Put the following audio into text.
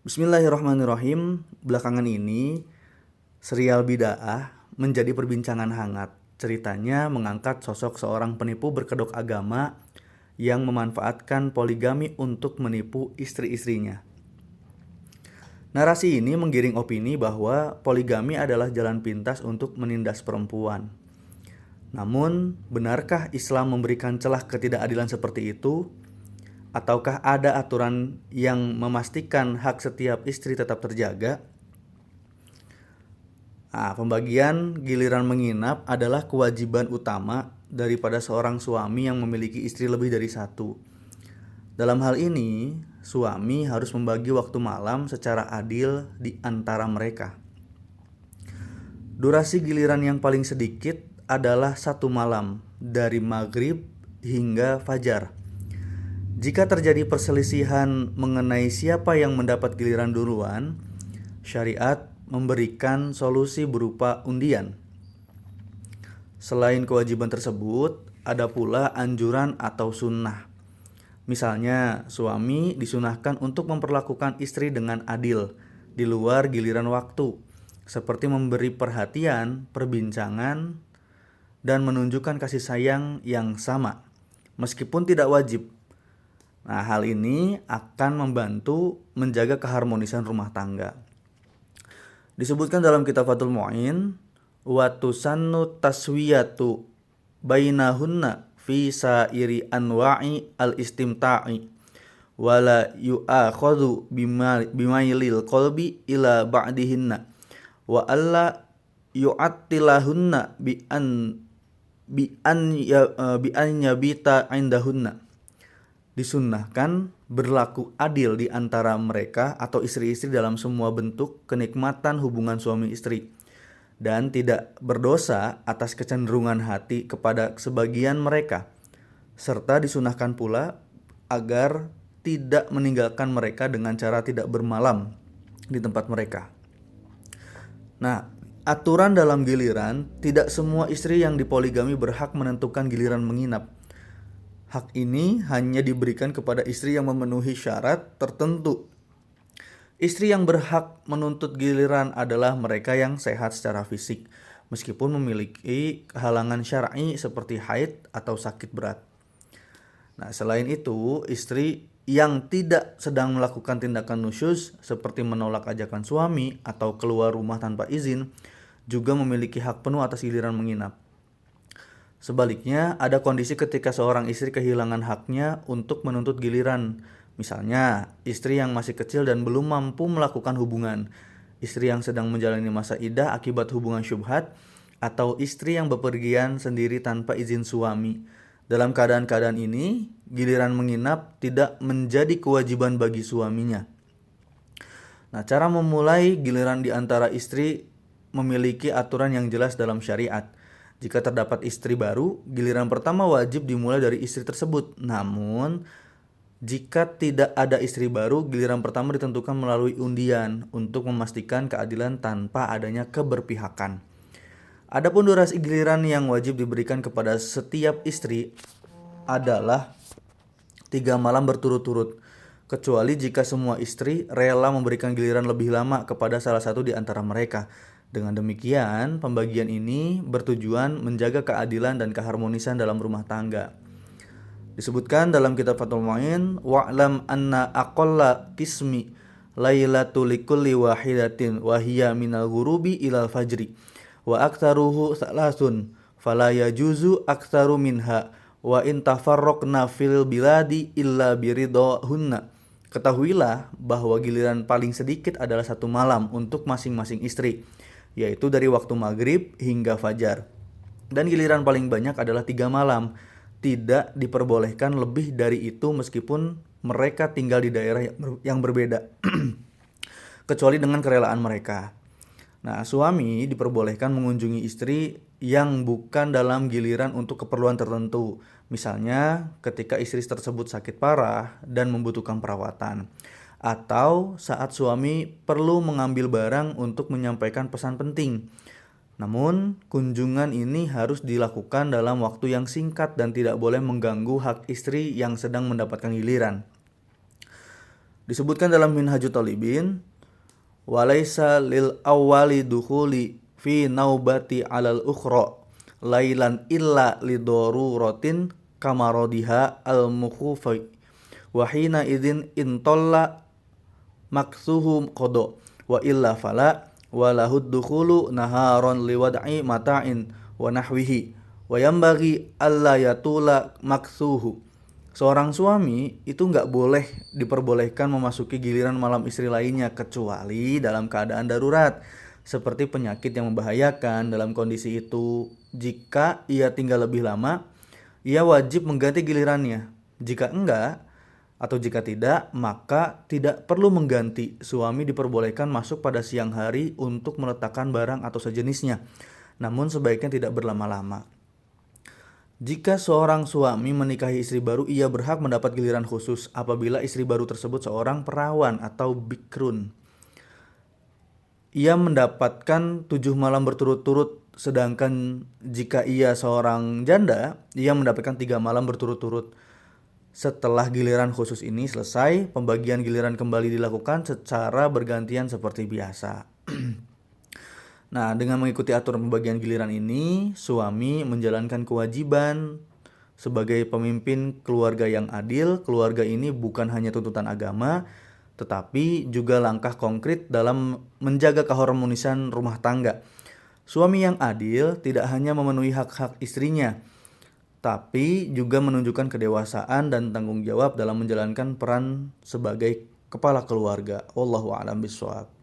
Bismillahirrahmanirrahim. Belakangan ini, serial Bid'ah menjadi perbincangan hangat. Ceritanya mengangkat sosok seorang penipu berkedok agama yang memanfaatkan poligami untuk menipu istri-istrinya. Narasi ini menggiring opini bahwa poligami adalah jalan pintas untuk menindas perempuan. Namun, benarkah Islam memberikan celah ketidakadilan seperti itu? Ataukah ada aturan yang memastikan hak setiap istri tetap terjaga? Pembagian giliran menginap adalah kewajiban utama daripada seorang suami yang memiliki istri lebih dari satu. Dalam hal ini, suami harus membagi waktu malam secara adil di antara mereka. Durasi giliran yang paling sedikit adalah 1 malam, dari maghrib hingga fajar. Jika terjadi perselisihan mengenai siapa yang mendapat giliran duluan, syariat memberikan solusi berupa undian. Selain kewajiban tersebut, ada pula anjuran atau sunnah. Misalnya, suami disunahkan untuk memperlakukan istri dengan adil di luar giliran waktu, seperti memberi perhatian, perbincangan, dan menunjukkan kasih sayang yang sama, meskipun tidak wajib. Hal ini akan membantu menjaga keharmonisan rumah tangga. Disebutkan dalam kitab Fathul Mu'in, wa tusannu taswiyatu bainahunna fi sairi anwa'i al-istimta'i wala yu'akhadhu bimailil qalbi ila ba'dihinna wa alla yu'attilahunna bi an yabita indahunna. Disunnahkan berlaku adil di antara mereka atau istri-istri dalam semua bentuk kenikmatan hubungan suami istri, dan tidak berdosa atas kecenderungan hati kepada sebagian mereka, serta disunahkan pula agar tidak meninggalkan mereka dengan cara tidak bermalam di tempat mereka. Aturan dalam giliran, tidak semua istri yang dipoligami berhak menentukan giliran menginap. Hak ini hanya diberikan kepada istri yang memenuhi syarat tertentu. Istri yang berhak menuntut giliran adalah mereka yang sehat secara fisik, meskipun memiliki kehalangan syar'i seperti haid atau sakit berat. Selain itu, istri yang tidak sedang melakukan tindakan nusyuz seperti menolak ajakan suami atau keluar rumah tanpa izin juga memiliki hak penuh atas giliran menginap. Sebaliknya, ada kondisi ketika seorang istri kehilangan haknya untuk menuntut giliran. Misalnya, istri yang masih kecil dan belum mampu melakukan hubungan, istri yang sedang menjalani masa iddah akibat hubungan syubhat, atau istri yang bepergian sendiri tanpa izin suami. Dalam keadaan-keadaan ini, giliran menginap tidak menjadi kewajiban bagi suaminya. Cara memulai giliran di antara istri memiliki aturan yang jelas dalam syariat. Jika terdapat istri baru, giliran pertama wajib dimulai dari istri tersebut. Namun, jika tidak ada istri baru, giliran pertama ditentukan melalui undian untuk memastikan keadilan tanpa adanya keberpihakan. Adapun durasi giliran yang wajib diberikan kepada setiap istri adalah 3 malam berturut-turut, kecuali jika semua istri rela memberikan giliran lebih lama kepada salah satu di antara mereka. Dengan demikian, pembagian ini bertujuan menjaga keadilan dan keharmonisan dalam rumah tangga. Disebutkan dalam kitab Fathul Mu'in, wa'lam anna aqalla qismi lailatul likulli wahidatin wa hiya minal ghurubi ilal fajri wa aktsaruhu salasun fala yajuzu aktsaru minha wa in tafarraqna fil biladi illa biridahunna. Ketahuilah bahwa giliran paling sedikit adalah 1 malam untuk masing-masing istri, yaitu dari waktu maghrib hingga fajar. Dan giliran paling banyak adalah 3 malam. Tidak diperbolehkan lebih dari itu meskipun mereka tinggal di daerah yang berbeda, kecuali dengan kerelaan mereka. Suami diperbolehkan mengunjungi istri yang bukan dalam giliran untuk keperluan tertentu. Misalnya ketika istri tersebut sakit parah dan membutuhkan perawatan, atau saat suami perlu mengambil barang untuk menyampaikan pesan penting. Namun, kunjungan ini harus dilakukan dalam waktu yang singkat dan tidak boleh mengganggu hak istri yang sedang mendapatkan giliran. Disebutkan dalam Minhajut Talibin, walaisa lil awwali dukhuli fi naubati alal ukhra lailan illa lidoruratin kamarodiha al mukhufi wahina idin intolla maksuhu kodo wa illa fala walahud dukhulu naharon liwad'i mata'in wa nahwihi wa yambagi alla yatula maksuhu. Seorang suami itu nggak boleh diperbolehkan memasuki giliran malam istri lainnya kecuali dalam keadaan darurat seperti penyakit yang membahayakan. Dalam kondisi itu, jika ia tinggal lebih lama, ia wajib mengganti gilirannya. Jika enggak atau jika tidak, maka tidak perlu mengganti. Suami diperbolehkan masuk pada siang hari untuk meletakkan barang atau sejenisnya, namun sebaiknya tidak berlama-lama. Jika seorang suami menikahi istri baru, ia berhak mendapat giliran khusus apabila istri baru tersebut seorang perawan atau bikrun. Ia mendapatkan 7 malam berturut-turut, sedangkan jika ia seorang janda, ia mendapatkan 3 malam berturut-turut. Setelah giliran khusus ini selesai, pembagian giliran kembali dilakukan secara bergantian seperti biasa. Nah, dengan mengikuti aturan pembagian giliran ini, suami menjalankan kewajiban sebagai pemimpin keluarga yang adil. Keluarga ini bukan hanya tuntutan agama, tetapi juga langkah konkret dalam menjaga keharmonisan rumah tangga. Suami yang adil tidak hanya memenuhi hak-hak istrinya, tapi juga menunjukkan kedewasaan dan tanggung jawab dalam menjalankan peran sebagai kepala keluarga. Wallahu a'lam bishawab.